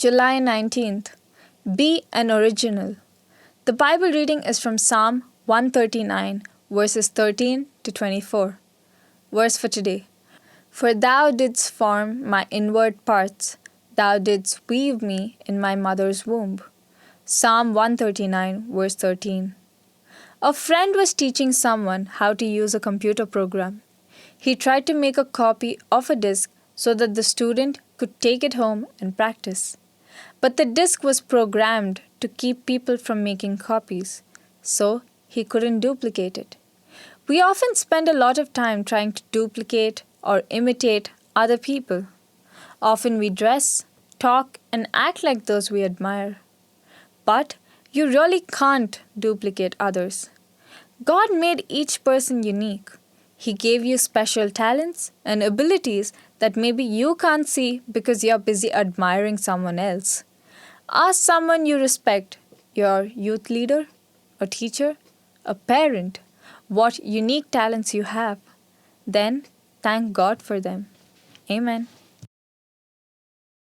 July 19th. Be an original. The Bible reading is from Psalm 139, verses 13 to 24. Verse for today. For thou didst form my inward parts, thou didst weave me in my mother's womb. Psalm 139, verse 13. A friend was teaching someone how to use a computer program. He tried to make a copy of a disk so that the student could take it home and practice. But the disk was programmed to keep people from making copies, so he couldn't duplicate it. We often spend a lot of time trying to duplicate or imitate other people. Often we dress, talk, and act like those we admire. But you really can't duplicate others. God made each person unique. He gave you special talents and abilities that maybe you can't see because you're busy admiring someone else. Ask someone you respect, your youth leader, a teacher, a parent, what unique talents you have. Then thank God for them. Amen.